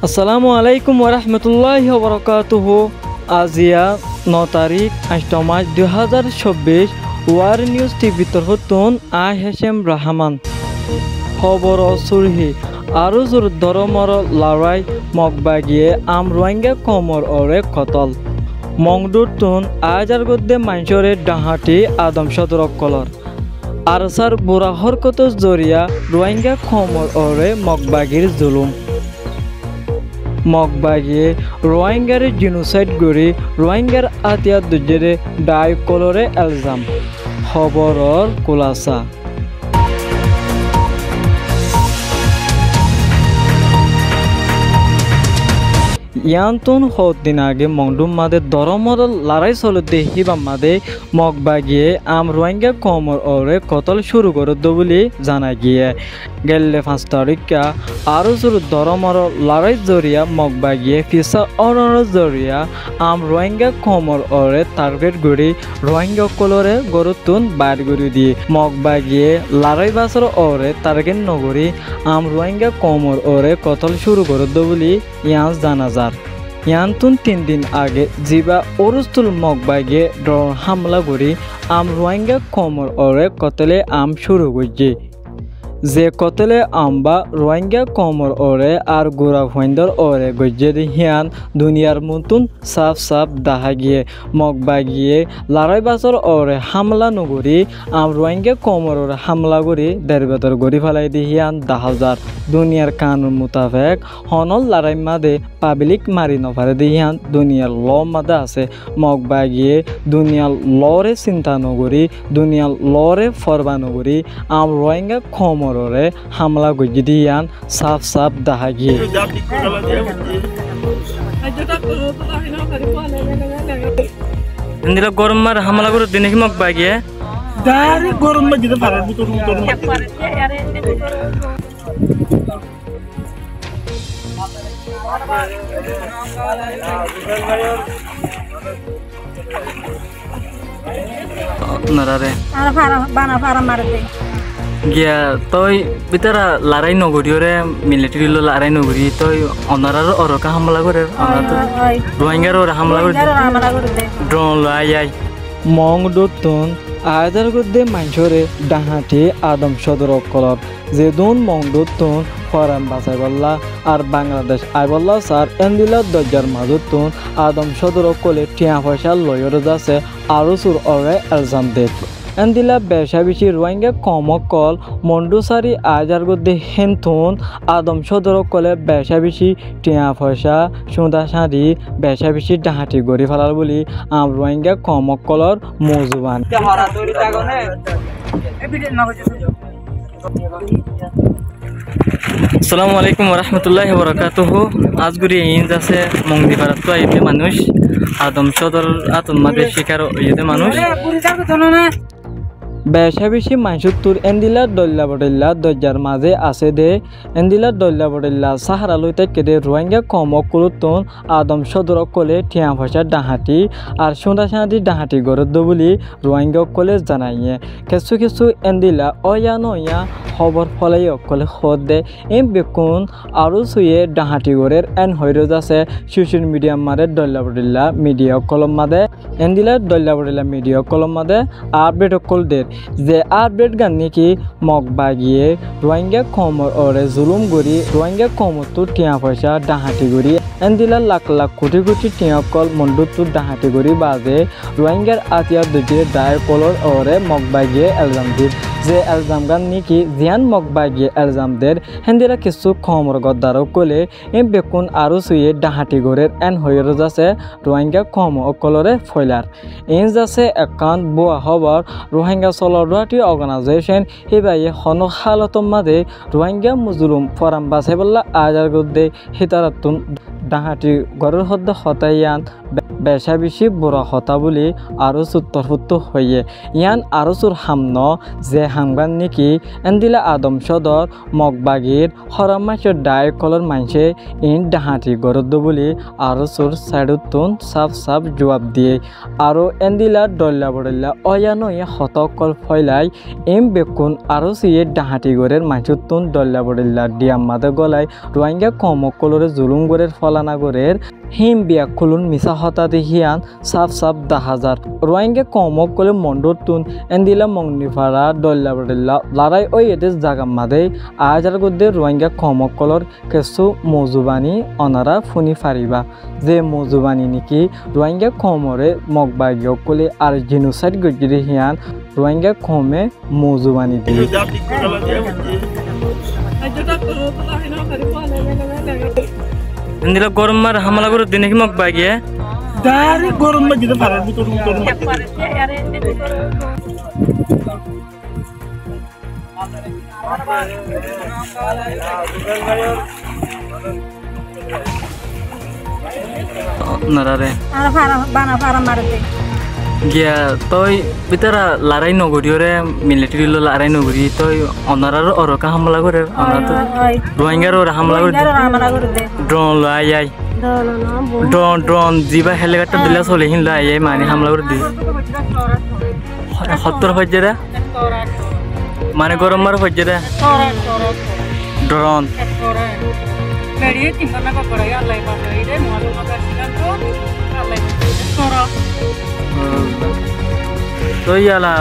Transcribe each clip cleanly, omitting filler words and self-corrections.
আসসালামু আলাইকুম ওরহমতুল্লাহি ওবরাকাতুহু। আজিয়া 9 তারিখ 8 মার্চ 2024 ওয়ার নিউজ টিভি তরফতুন হেশেম রহমান খবর সুরহি আরো জোর ধরমর লড়াই মগবাগিয়ে রোহিঙ্গা কমর ওরে কতল মংডুরতুন আজার গদ্দে মাইনসরে ডাহাটি আদম সদরক কলর আরসার বুড়া হরকত জরিয়া রোহিঙ্গা কমর ওরে মগবাগির জুলুম মগবাগিয়ে রোহিঙ্গার জিনোসাইড গড়ি রোহিঙ্গার আতিয়া দুজেরে ডাই কলরে এলজাম খবরর কুলাসা ইয়ান্তন দিন আগে মংডুম মাদে দরমর লড়াই চলতে হিবা মাদে মগবাগিয়ে রোহিঙ্গা কমর ওরে কতল শুরু করে বলে জানা গিয়ে গেলে 5 তারিখা আরো জোর দরমর লড়াই জরিয়া মগবাগিয়ে ফিসা অরর জরিয়া রোহিঙ্গা কমর ওরে টার্গেট গড়ি রোহিঙ্গা কলরে গরুতুন বাইর গড়ি দিয়ে মগবাগিয়ে লড়াই বাসর ওরে টার্গেট নগরী রোহিঙ্গা কমর ওরে কতল শুরু করে বলে ইয়াজ জানা যার ইয়ান্তুন 3 দিন আগে জিবা ওরুস্তুল মগবাগে ড্রোন হামলা করি রোহিঙ্গা কমর ওরে কতলে শুরু করছে যে কতলে বা রোহিঙ্গা কমর ওরে আর গোড়া ভৈন্দর ওরে গজ্জে হিয়ান দুনিয়ার মতন সাফ সাফ দেখা গিয়ে মগবাগিয়ে লড়াই বাসর ওরে হামলা নগরি রোহিঙ্গা কমর ওরে হামলা করি দেড়বেতর গড়ি ফেলাই দি হিয়ান 10,000 দুনিয়ার কানুন মোতাবেক হনল লড়াই মাদে পাবলিক মারি নফারে দি হিয়ান দুনিয়ার ল মাদে আছে মগবাগিয়ে দুনিয়ার লরে চিন্তা নগরি দুনিয়ার লরে ফরবা নগরি রোহিঙ্গা কমর ওরে হামলা গজি দিয়ান সাফ সাফ দেখা গিয়ে গরম মার হামলা করে দিনে কি মগবাগিয়ে গরম মা দিতে পারে নারে আর বানা ফারা মারে দে গিয়া তই বিতারা লড়াই নগরিয়রে মিলিটারি লড়াই নগরি তই অনারার অরকা হামলা করে রোহিঙ্গার ওরা হামলা করে ড্রোন লাই আই মং দতুন আজার গদ্দে মাইনসরে ডাহাটি আদম সদর কলর যে দুন মং দতুন ফরান বাসাই বল্লা আর বাংলাদেশ আই বল্লা স্যার এন্দিলা দরজার মাজতুন আদম সদর কলে টিয়া পয়সা লয়র যাচ্ছে আরো সুর অরে এলজাম দেখ এন্দিলা বেশা বেশি রোহিঙ্গা কমকল মন্ডুসারি আজার গদ্দে হেনথুন আদম সদর কলে বেশা বেশি টিয়া পয়সা সুদা সারি বেশা বেশি ডাহাটি গড়ি ফেলার বলি রোহিঙ্গা কমকলর মজুবান আসসালামু আলাইকুম ওরহমতুল্লাহি ওবরাকাতুহু। আজগুরি ইঞ্জ আছে মংদিপাড়া তো আইতে মানুষ আদম সদর আতমাদের শিকার হইতে মানুষ বেশা বেশি মাইসুত্তুর এন্দিলার দল্লা বডল্লা দরজার মাঝে আছে দে এন্দিলার দল্লা বডল্লা সাহারা লইতে কেদে রোহিঙ্গা কমক কুলুতন আদম সদর কলে টিয়া পয়সা ডাহাটি আর সোঁদা সাঁদি ডাহাটি গরদ বলি রোহিঙ্গা কলে জানাইয়ে কিছু কিছু এন্দিলা অয়া নয়া খবর ফলাই অকলে খদ দে বেকুন আরও সুয়ে ডাহাটি গড়ের হইর আছে সোশ্যাল মিডিয়া মাদে দল্লা বডল্লা মিডিয়া কলম মাদে এন্দিলার দল্লা বডল্লা মিডিয়া কলম মাদে আপডেট অকল দের যে আপডেট গান নাকি মগবাগিয়ে রোহিঙ্গা কমর ওরে জুলুম গড়ি রোহিঙ্গা কমর তো টিয়া পয়সা ডাহাটি গড়ি এন্দিলা লাখ লাখ কোটি কোটি টিয়া কল মন্ডুর তো ডাহাটি গড়ি বাজে রোহিঙ্গার আতিয়া দুজে ডায় কলর ওরে মগবাগিয়ে এলজাম দির যে এলজাম গান নাকি জিয়ান মগবাগিয়ে এলজাম দের হেন্দিলা কিছু কমর গদ্দারও কলে বেকুন আরও সুয়ে ডাহাটি গড়ের হইর যাচ্ছে রোহিঙ্গা কম কলরে ফয়লার ইন যাচ্ছে একাউন্ট বোয়া খবর রোহিঙ্গা সলরাটি অর্গানাইজেশন হিবাইয়ে হন হালতম মাদে রোহিঙ্গা মুজলুম ফরাম বাসাই বল্লা আজার গদ্দে হিতারাতুন ডাহাটি গড়ের হদ্দে হতাইয়ান বেশা বেশি বুড়া হতা বলি আরো সুত্তরফুত্ত হইয়ে ইয়ান আরো সুর হামন যে হামগান নাকি এন্দিলা আদম সদর মগবাগির হরমাসের ডায় কলর মাইসে ইন ডাহাটি গড়দ বলি আরো সুর সাইডুতুন সাফ সাফ জবাব দিয়ে আরো এন্দিলা ডল্লা বড়ল্লা অয়ানো ইয়ে হতকল ফয়লাই এম বেকুন আরো সিয়ে ডাহাটি গড়ের মাইসুতুন ডল্লা বড়ল্লা ডিয়াম মাদে গলায় রোহিঙ্গা কমকলরে জুলুম গড়ের ফলানা গড়ের হিম বিয়া খুলুন মিসা হতাতে হিয়ান সাফ সাফ 10,000 রোহিঙ্গা কমকলে মন্ডতুন এন্দিলা মংনিফারা ডল্লা বড়ল্লা লড়াই ওই এতে জাগাম মাদে আজার গদ্দে রোহিঙ্গা কমকলর কিছু মজুবানি অনারা ফুনি ফারিবা যে মজুবানি নাকি রোহিঙ্গা কমরে মগবাগিয়ক কলে আর জিনোসাইড গজিরে হিয়ান রোহিঙ্গা কমে মজুবানি দিয়ে এন্দিলা গরম মার হামলা করে দিনে কি মগবাগিয়ে dari gurun begitu para turun narare para marate gya toy bitara larai noguri ore military lo larai noguri toy onarar oroka hamla gore ona to rohingya ro hamla gore drone lo ayai drone jiba helicopter dila sole hin lo ayai mani hamla gore di hottor hojjera mane gorom mar hojjera drone Dari timbangan apa koraya Allah yang pakai ini malu makan siang tu Allah yang korang. তো ইয়ালা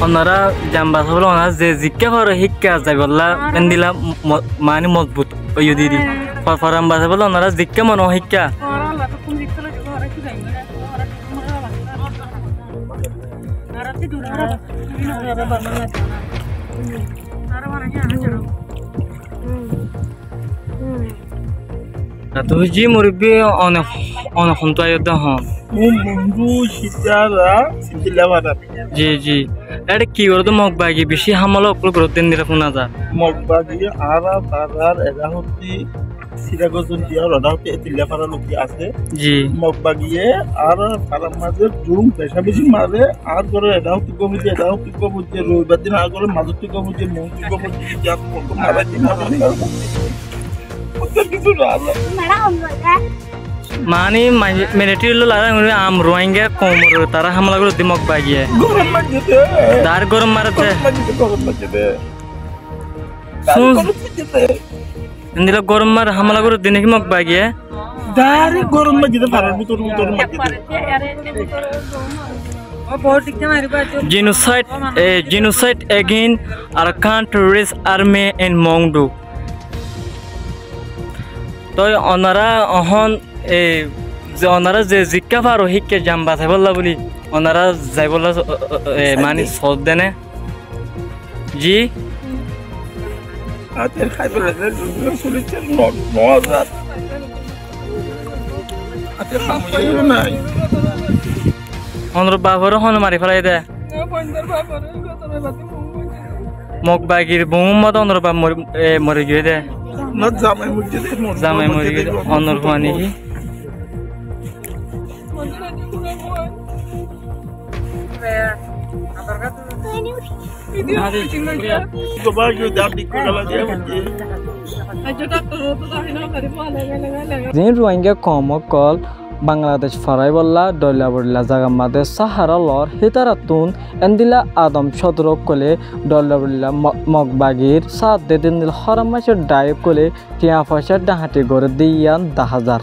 ওনারা জাম্বা সবল ওনারা যে জিজ্ঞা করে শিক্ষা যায় বললা এন্দিলা মানে মজবুত ওই দিদি ফারাম বাসে বলে ওনারা জিজ্ঞা মনো শিক্ষা তুই জি মুরব্বী অনেক অনেক সন্তুষ্ট হন mundu shitara sintila wada জি জি এটা কি করতো মগবাগি বেশি হামলা অপল করতেন দিরা ফোনা যা মগবাগি আরা বাজার এরা হচ্ছে সিরাগজন দিয়া রডা হচ্ছে এতিলা পারা লোকি আছে জি মগবাগিয়ে আর পারা মাঝে জুম পেশা বেশি মারে আর করে এরা হচ্ছে কমিটি এরা হচ্ছে কমিটি রবিবার দিন আর করে মাঝে কমিটি মন্ত্রী কমিটি যা কত মারা দিন কিছু না মানে মিলিটারি লো লারা আম রোহিঙ্গা কমর তারা হামলা করে দিমক বাগিয়ে গরম লাগছে দার গরম মারতে গরম লাগছে ইন্দিরা গরম মার হামলা করে দিনে কি মক বাগিয়ে dari gurun begitu para turun genocide again Arakan terrorist army in Mongdu তো ওনারা অহন যে ওনারা যে জিজ্ঞা পারো শিক্ষা জাম্বা চাই বললা বলি ওনারা যাই বললা মানে সদ দেনে জি আতের খাই বলে শুনেছেন 9000 আতের খাই নাই ওনর বাবার হন মারি ফেলাই দে মক বাগির বহুমত ওনর বা মরে গিয়ে দে না জামাই মুজে দে জামাই মরে গিয়ে ওনর ফানি রোহিঙ্গা কমকল বাংলাদেশ ফারাই বল্লা ডয়লা বড়লা জাগা মাদে সাহারা লর হিতারাতুন এন্দিলা আদম সদরক কলে ডয়লা বড়লা মগবাগির সাত দে দিন হরাম মাসের ডায়ক কলে টিয়া পয়সার ডাহাটি গড়ে দিয়ান 10,000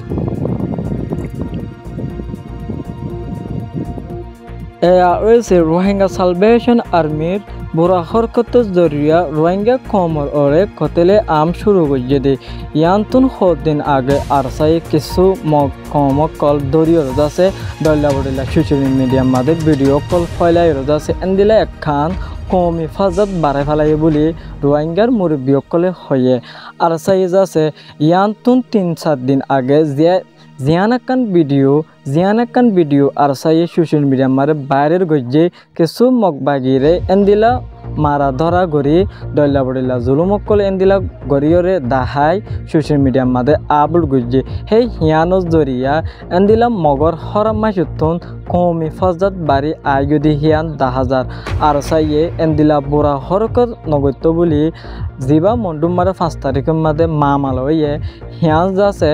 রয়েছে রোহিঙ্গা সালভেশন আর্মির বুড়া হরকতের জরিয়া রোহিঙ্গা কমর ওরে কতেলে আম শুরু করছে দে ইয়ান্তুন দিন আগে আরসাই কিছু কমক কল দরিয় রোজাছে ডল্লা বড়িলা সোশ্যাল মিডিয়ার মাঝে ভিডিও কল ফয়লাই রোজাছে এন্দিলা একখান কম হেফাজত বাড়াই ফেলাই বলে রোহিঙ্গার মুরব্বীসকলে হয়ে আরসাই যাচ্ছে ইয়ান্তুন 3-4 দিন আগে জিয়ান একখান ভিডিও জিয়ান একখান ভিডিও আর সাইয়ে সোশ্যাল মিডিয়া মারে বাইরের গজ্জে কিছু মগবাগিরে এন্দিলা মারা ধরা গড়ি দল্লা বড়িলা জুলুমকল এন্দিলা গড়িয়রে দাহাই সোশ্যাল মিডিয়া মাদে আপলোড গজ্জে সেই হিয়ানস জরিয়া এন্দিলা মগর হরাম মাসুতন কমি ফজাত বাড়ি আইগদি হিয়ান 10,000 আর সাইয়ে এন্দিলা বুড়া হরকত নগত্য বলি জিবা মন্ডুম মারে 5 তারিখের মাদে মামালয়ে হিয়ান যাচ্ছে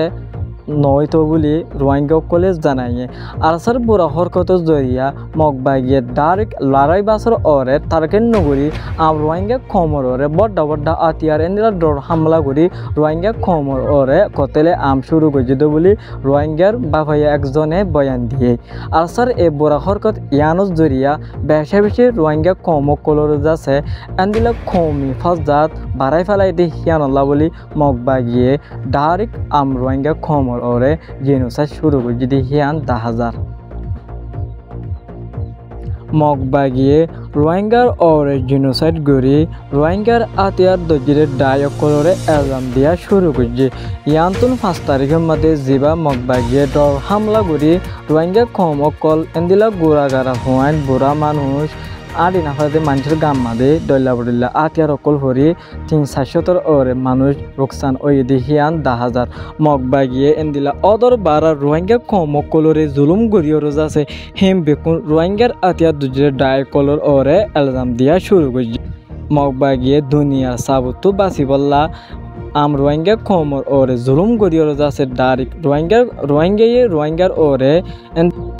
নয়তো বলি রোহিঙ্গা কলেজ জানাইয়ে আরসার বুড়া হরকত জরিয়া মগবাগিয়ে ডাইরেক্ট লড়াই বাসর ওরে তারকেন নগরী আম রোহিঙ্গা খমর ওরে বড্ডা বড্ডা আতিয়ার এন্দিলা ডর হামলা করি রোহিঙ্গা খমর ওরে কতেলে আম শুরু করছিত বলি রোহিঙ্গার বাভাইয়া একজনে বয়ান দিয়ে আরসার এ বুড়া হরকত ইয়ানস জরিয়া বেশা বেশি রোহিঙ্গা কম কলর যাচ্ছে এন্দিলা খমি ফজাত বাড়াই ফেলাই দিয়ে হিয়ানল্লা বলি মগবাগিয়ে ডাইরেক্ট আম রোহিঙ্গা খমর ওরে জেনোসাইড শুরু করে যদি হিয়ান 10,000 মগবাগিয়ে রোহিঙ্গার ওরে জেনোসাইড গড়ি রোহিঙ্গার আতিয়ার দজিরে ডায়কলরে এলজাম দিয়া শুরু করছে ইয়ান্তন 5 তারিখের মধ্যে জিবা মগবাগিয়ে ডর হামলা করি রোহিঙ্গা কম অকল এন্দিলা গোড়াগাড়া হুয়াইন বুড়া মানুষ আদি নাফাতে মানুষের গাম মাদে দল্লা বড়িল্লা আতিয়ার অকল হরি 300-400 ওরে মানুষ রোকসান ওইদি হিয়ান 10,000 মগবাগিয়ে এন্দিলা অদর বারা রোহিঙ্গা কম কলরে জুলুম গড়িয়ে রোজাছে হেম বেকুন রোহিঙ্গার আতিয়ার দুজরে ডায় কলর ওরে এলজাম দিয়া শুরু করছে মগবাগিয়ে দুনিয়ার সাবুতো বাসি বললা আম রোহিঙ্গা কমর ওরে জুলুম গড়িয়ে রোজাছে ডাইরেক্ট রোহিঙ্গার ওরে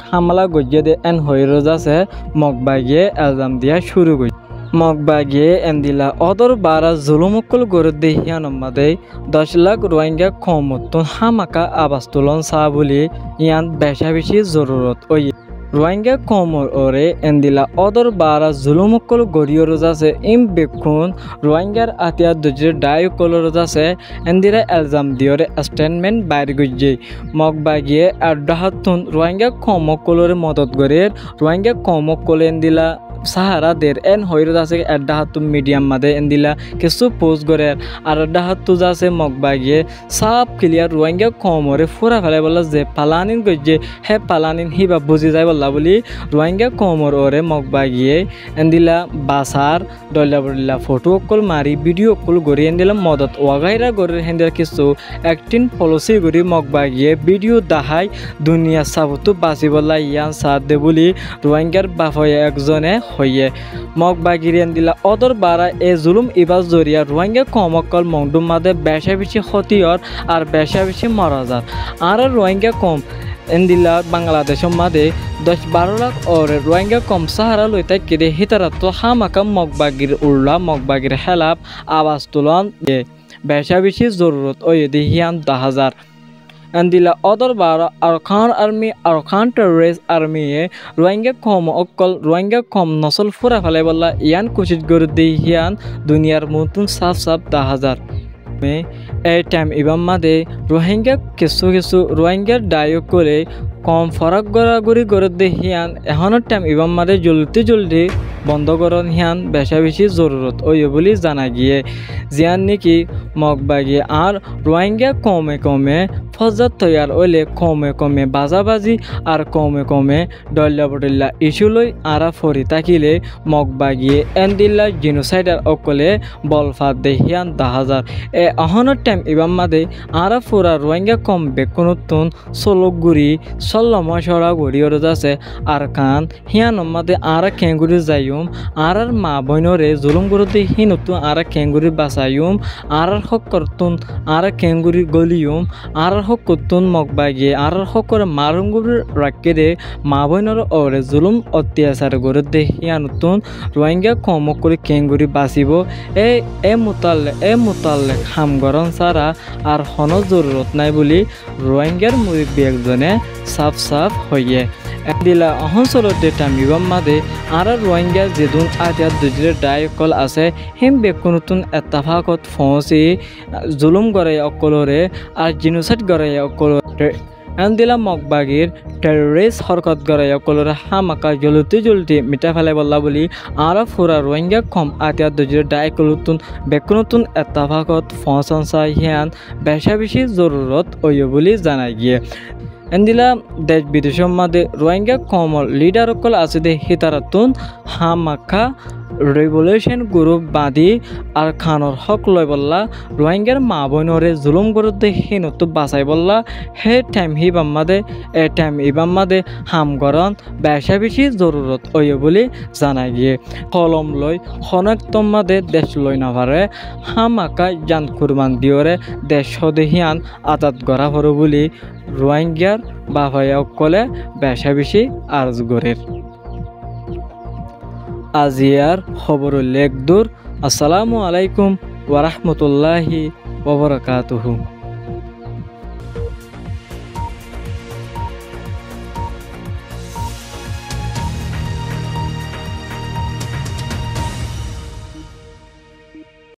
হামলা গজিয়ে দে এন হয়ে রোজাছে মগবাগিয়ে এলজাম দিয়া শুরু করছে মগবাগিয়ে এন্দিলা অদর বারা জুলুমকল গড়ে দেহিয়ান মাদে 10 লাখ রোহিঙ্গা কমতন হামাকা আবাস তুলন চা বলি ইয়ান বেশা বেশি জরুরত ওই রোহিঙ্গা কমর ওরে এন্দিলা অদর বারা জুলুমকল গড়িয়ে রোজাছে ইম বেকুন রোহিঙ্গার আতিয়ার দজরে ডায় কল রোজাছে এন্দিরা এলজাম দিয়রে স্টেটমেন্ট বাইর গজ্জে মগবাগিয়ে আড্ডাহাতুন রোহিঙ্গা কমকলরে মদত গড়ে রোহিঙ্গা কমকল এন্দিলা সাহারা দের এন হইরত আছে আড্ডা হাতু মিডিয়াম মাদে এন্দিলা কিছু পোস্ট করে আর আড্ডা হাতু যাচ্ছে মগবাগিয়ে সাপ ক্লিয়ার রোহিঙ্গা কমরে ফুরা ফেলাই বললা যে পালানিন গজ্জে হে পালানিন হিবা বুঝি যায় বললা বলি রোহিঙ্গা কমর ওরে মগবাগিয়ে এন্দিলা বাসার ডল্লা বল্লা ফটো অকল মারি ভিডিও অকল গড়ি এন্দিলা মদত ওয়াগাইরা গড়ে হেন্দিলা কিছু একটিন পলিসি গড়ি মগবাগিয়ে ভিডিও দাহাই দুনিয়া সাবতো বাসি বললা ইয়ান সাথ দে বলি রোহিঙ্গার বাফয়ে একজনে হইয়ে মগবাগিরি এন্দিলা অদর বারা এ জুলুম ইবাস জরিয়া রোহিঙ্গা কমকল মংডুম মাদে বেশা বেশি ক্ষতিয়র আর বেশা বেশি মরাজার আর রোহিঙ্গা কম এন্দিলা বাংলাদেশের মাদে 10-12 লাখ ওরে রোহিঙ্গা কম সাহারা লইতে কেড়ে হিতারাত হামাকা মগবাগির উল্লা মগবাগির হেলাপ আওয়াজ তুলন বেশা বেশি জরুরত ওই দিহিয়ান 10,000 এন্দিলা অদর বারা আরখান টেররিস্ট আর্মিয়ে রোহিঙ্গা কম অকল রোহিঙ্গা কম নসল ফুরা ফেলে বললা ইয়ান কোশিশ করে দিহিয়ান দুনিয়ার মতন সাফ 10,000 এই টাইম ইবাম মাদে রোহিঙ্গা কিছু রোহিঙ্গার ডায়ক করে কম ফরাক গড়াগড়ি করে দেহিয়ান এখনের টাইম ইবাম মাদে জলদি বন্ধ করন হিয়ান বেশা বেশি জরুরত ওই বলি জানা গিয়ে জিয়ান নাকি মগবাগি আর রোহিঙ্গা কমে ফজাত তৈয়ার ওইলে কমে বাজাবাজি আর কমে ডল্লা বডল্লা ইস্যু লই আরা ফরি তাকিলে মগবাগিয়ে এন্দিল্লা জিনোসাইডার অকলে বলফাত দেহিয়ান 10,000 এ অহনের টাইম ইবাম মাদে আরা ফুরা রোহিঙ্গা কম বেকুনতুন সলগুড়ি সল্লমশরা গড়িয়র যাচ্ছে আর কান হিয়ান মাদে আরা কেঙ্গুরি যাইম আর মা বইনরে জুলুম গুরুতে হিনতুন আরা কেঙ্গুরি বাসাইম আর হক করতুন আরা কেঙ্গুরি গলিয়ম আর হক করতুন মগবাগিয়ে আর হক করে মারুঙ্গুরি রাখকে দে মা বইনর ওরে জুলুম অত্যাচার গড়ে হিয়ানতুন রোহিঙ্গা কম করে কেঙ্গুরি বাঁচিব এ মুতাল্লে হামগরণ ছাড়া আর হন জরুরত নাই বলি রোহিঙ্গার মুরব্বী একজনে সাফ হইয়ে দিলা অঞ্চলতে টামিবাম মাদে আর রোহিঙ্গা যেদুন আতিয়ার দুজরে ডায়কল আছে হিম বেকুনতুন এত্তাফাকত ফসি জুলুম গড়াই অকলরে আর জিনোসাইড গড়াই অকলরে এন্দিলা মগবাগির টেররিস্ট হরকত গড়াই অকলরে হামাকা জলদি মিটা ফেলে বললা বলি আর ফুরা রোহিঙ্গা কম আতিয়ার দুজরে ডায়কলতুন বেকুনতুন এত্তাফাকত ফসন হিয়ান বেশা বেশি জরুরত ওই বলি জানাই গিয়ে এন্দিলা দেশ বিদেশের মাঝে রোহিঙ্গা কমল লিডার সকল আছে দে হিতারাতুন হামাকা রেভলিউশন গ্রুপ বাদী আর খানর হক লয় বললা রোহিঙ্গার মা বোনরে জুলুম করতে হিনত বাঁচাই বললা হে টাইম হিবাম্মাদে এ টাইম ইবাম্মাদে হামগরণ বেশা বেশি জরুরত ওই বলে জানা গিয়ে কলম লই খনক তোমাদে দেশ লই না পারে হামাকা জান কুরবান দিওরে দেশ সদেহিয়ান আজাদ করা হর বলে রোহিঙ্গার বাভাইকলে বেশা বেশি আরজ গরের আজিয়ার খবর লেখ দূর। আসসালামু আলাইকুম ওয়া রাহমাতুল্লাহি ওয়া বারাকাতুহু।